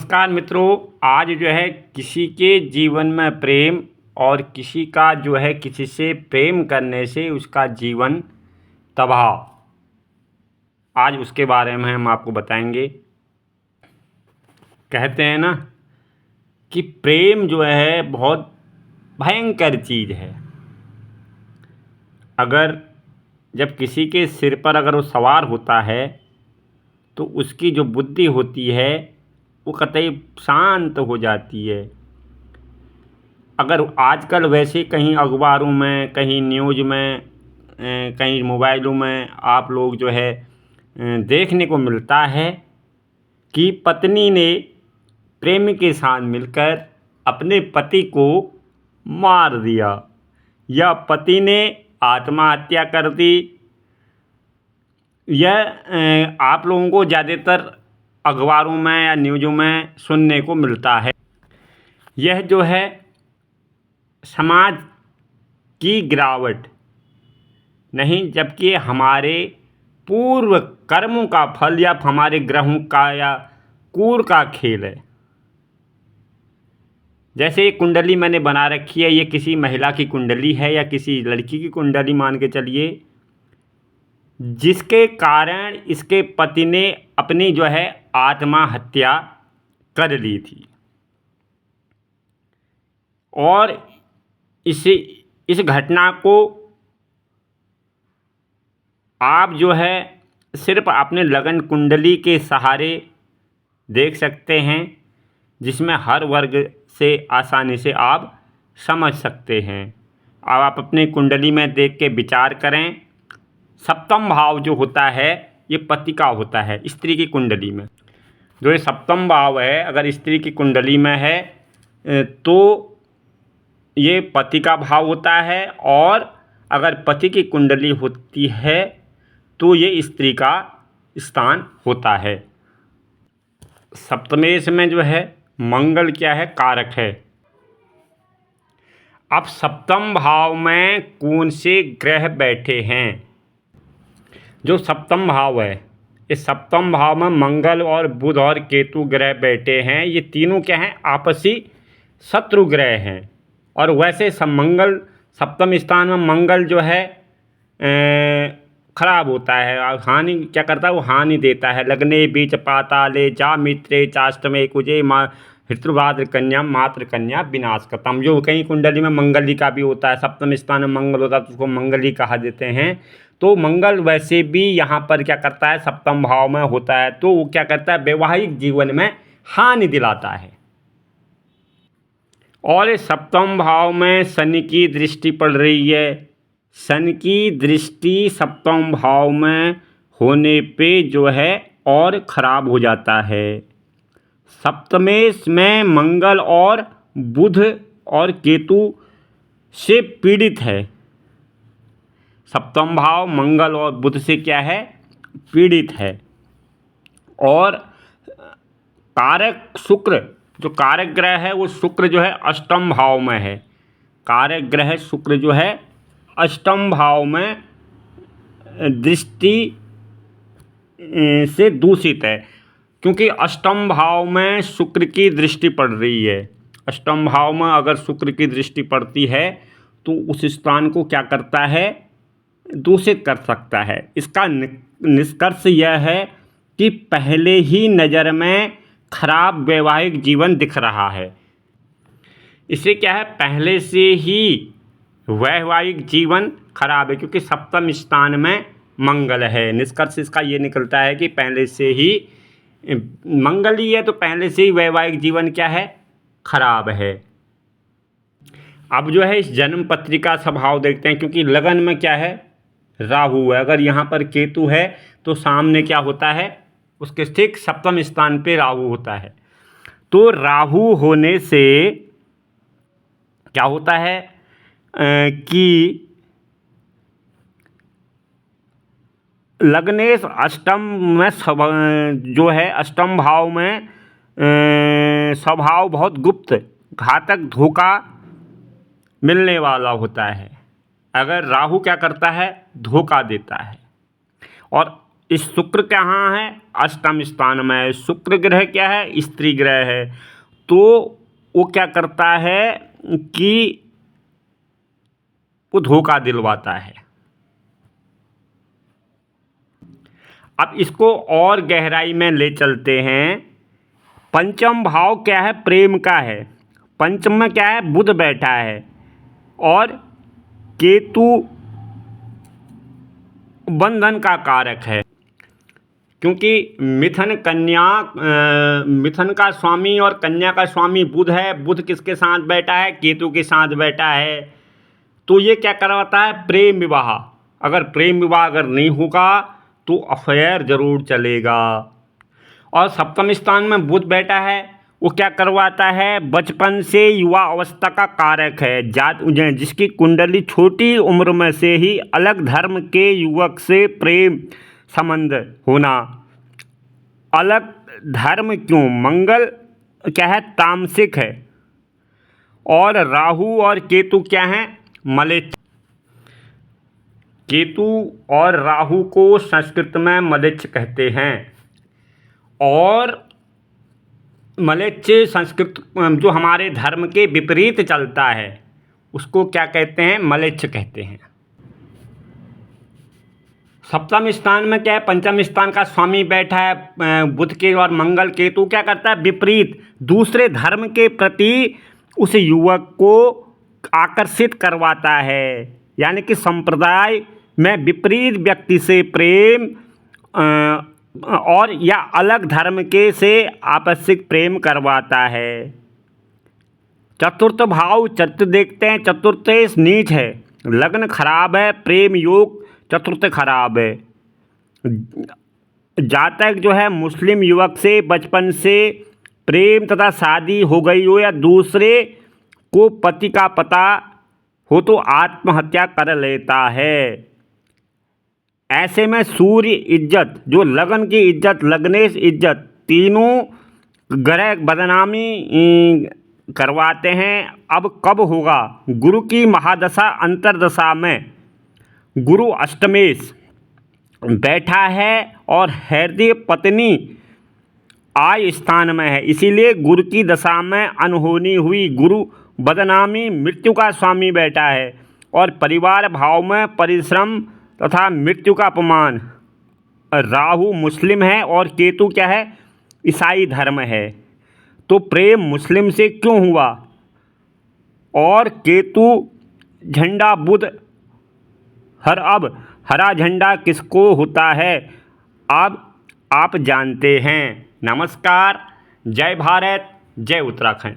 नमस्कार मित्रों। आज जो है किसी के जीवन में प्रेम और किसी का जो है किसी से प्रेम करने से उसका जीवन तबाह, आज उसके बारे में हम आपको बताएंगे। कहते हैं ना कि प्रेम जो है बहुत भयंकर चीज़ है। अगर जब किसी के सिर पर अगर वो सवार होता है तो उसकी जो बुद्धि होती है वो कतई शांत हो जाती है। अगर आजकल वैसे कहीं अखबारों में, कहीं न्यूज़ में, कहीं मोबाइलों में आप लोग जो है देखने को मिलता है कि पत्नी ने प्रेमी के साथ मिलकर अपने पति को मार दिया या पति ने आत्महत्या कर दी। यह आप लोगों को ज़्यादातर अखबारों में या न्यूज़ों में सुनने को मिलता है। यह जो है समाज की गिरावट नहीं, जबकि हमारे पूर्व कर्मों का फल या हमारे ग्रहों का या कूर का खेल है। जैसे ये कुंडली मैंने बना रखी है, ये किसी महिला की कुंडली है या किसी लड़की की कुंडली मान के चलिए, जिसके कारण इसके पति ने अपनी जो है आत्महत्या कर ली थी। और इस घटना को आप जो है सिर्फ अपने लगन कुंडली के सहारे देख सकते हैं, जिसमें हर वर्ग से आसानी से आप समझ सकते हैं। अब आप अपनी कुंडली में देख के विचार करें। सप्तम भाव जो होता है ये पति का होता है। स्त्री की कुंडली में जो ये सप्तम भाव है, अगर स्त्री की कुंडली में है तो ये पति का भाव होता है, और अगर पति की कुंडली होती है तो ये स्त्री का स्थान होता है। सप्तमेश में जो है मंगल क्या है, कारक है। अब सप्तम भाव में कौन से ग्रह बैठे हैं? जो सप्तम भाव है, इस सप्तम भाव में मंगल और बुध और केतु ग्रह बैठे हैं। ये तीनों क्या हैं, आपसी शत्रु ग्रह हैं। और वैसे सब मंगल सप्तम स्थान में मंगल जो है खराब होता है, हानि क्या करता है, वो हानि देता है। लग्ने बीच पाताले जा मित्रे चाष्टमे कुजे माँ हितृभाद्र कन्या मातृ कन्या विनाशकतम। जो कहीं कुंडली में मंगली का भी होता है, सप्तम स्थान में मंगल होता है तो उसको मंगली कहा देते हैं। तो मंगल वैसे भी यहाँ पर क्या करता है, सप्तम भाव में होता है तो वो क्या करता है, वैवाहिक जीवन में हानि दिलाता है। और सप्तम भाव में शनि की दृष्टि पड़ रही है। शनि की दृष्टि सप्तम भाव में होने पे जो है और ख़राब हो जाता है। सप्तमेश में मंगल और बुध और केतु से पीड़ित है। सप्तम भाव मंगल और बुध से क्या है, पीड़ित है। और कारक शुक्र, जो कारक ग्रह है वो शुक्र जो है अष्टम भाव में है। कारक ग्रह शुक्र जो है अष्टम भाव में दृष्टि से दूषित है, क्योंकि अष्टम भाव में शुक्र की दृष्टि पड़ रही है। अष्टम भाव में अगर शुक्र की दृष्टि पड़ती है तो उस स्थान को क्या करता है, दूषित कर सकता है। इसका निष्कर्ष यह है कि पहले ही नज़र में खराब वैवाहिक जीवन दिख रहा है। इससे क्या है, पहले से ही वैवाहिक जीवन खराब है, क्योंकि सप्तम स्थान में मंगल है। निष्कर्ष इसका ये निकलता है कि पहले से ही मंगल ही है तो पहले से ही वैवाहिक जीवन क्या है, खराब है। अब जो है इस जन्म पत्रिका स्वभाव देखते हैं, क्योंकि लगन में क्या है, राहु है। अगर यहाँ पर केतु है तो सामने क्या होता है, उसके ठीक सप्तम स्थान पे राहु होता है। तो राहु होने से क्या होता है कि लग्नेश अष्टम में जो है अष्टम भाव में स्वभाव बहुत गुप्त घातक धोखा मिलने वाला होता है। अगर राहु क्या करता है, धोखा देता है। और इस शुक्र कहाँ है? अष्टम स्थान में है। शुक्र ग्रह क्या है? स्त्री ग्रह है। तो वो क्या करता है कि वो धोखा दिलवाता है। अब इसको और गहराई में ले चलते हैं। पंचम भाव क्या है? प्रेम का है। पंचम में क्या है? बुध बैठा है और केतु बंधन का कारक है, क्योंकि मिथुन का स्वामी और कन्या का स्वामी बुध है। बुध किसके साथ बैठा है? केतु के साथ बैठा है। तो ये क्या करवाता है? प्रेम विवाह। अगर प्रेम विवाह अगर नहीं होगा तो अफेयर जरूर चलेगा। और सप्तम स्थान में बुध बैठा है, वो क्या करवाता है? बचपन से युवा अवस्था का कारक है। जिसकी कुंडली छोटी उम्र में से ही अलग धर्म के युवक से प्रेम संबंध होना। अलग धर्म क्यों? मंगल क्या है? तामसिक है। और राहु और केतु क्या है? मलेच्छ। केतु और राहु को संस्कृत में मलेच्छ कहते हैं। और मलेच्छ संस्कृत जो हमारे धर्म के विपरीत चलता है उसको क्या कहते हैं? मलेच्छ कहते हैं। सप्तम स्थान में क्या है? पंचम स्थान का स्वामी बैठा है बुध के, और मंगल केतु क्या करता है? विपरीत, दूसरे धर्म के प्रति उस युवक को आकर्षित करवाता है। यानी कि संप्रदाय में विपरीत व्यक्ति से प्रेम और या अलग धर्म के से आपसिक प्रेम करवाता है। चतुर्थ भाव देखते हैं। चतुर्थ नीच है, लग्न खराब है, प्रेम योग चतुर्थ खराब है। जातक जो है मुस्लिम युवक से बचपन से प्रेम तथा शादी हो गई हो या दूसरे को पति का पता हो तो आत्महत्या कर लेता है। ऐसे में सूर्य इज्जत, जो लगन की इज्जत, लग्नेश इज्जत, तीनों ग्रह बदनामी करवाते हैं। अब कब होगा? गुरु की महादशा अंतरदशा में गुरु अष्टमेश बैठा है और हृदय पत्नी आय स्थान में है, इसीलिए गुरु की दशा में अनहोनी हुई। गुरु बदनामी, मृत्यु का स्वामी बैठा है और परिवार भाव में परिश्रम तथा मृत्यु का अपमान। राहु मुस्लिम है और केतु क्या है? ईसाई धर्म है। तो प्रेम मुस्लिम से क्यों हुआ? और केतु झंडा बुध अब हरा झंडा किसको होता है? अब आप जानते हैं। नमस्कार, जय भारत, जय उत्तराखंड।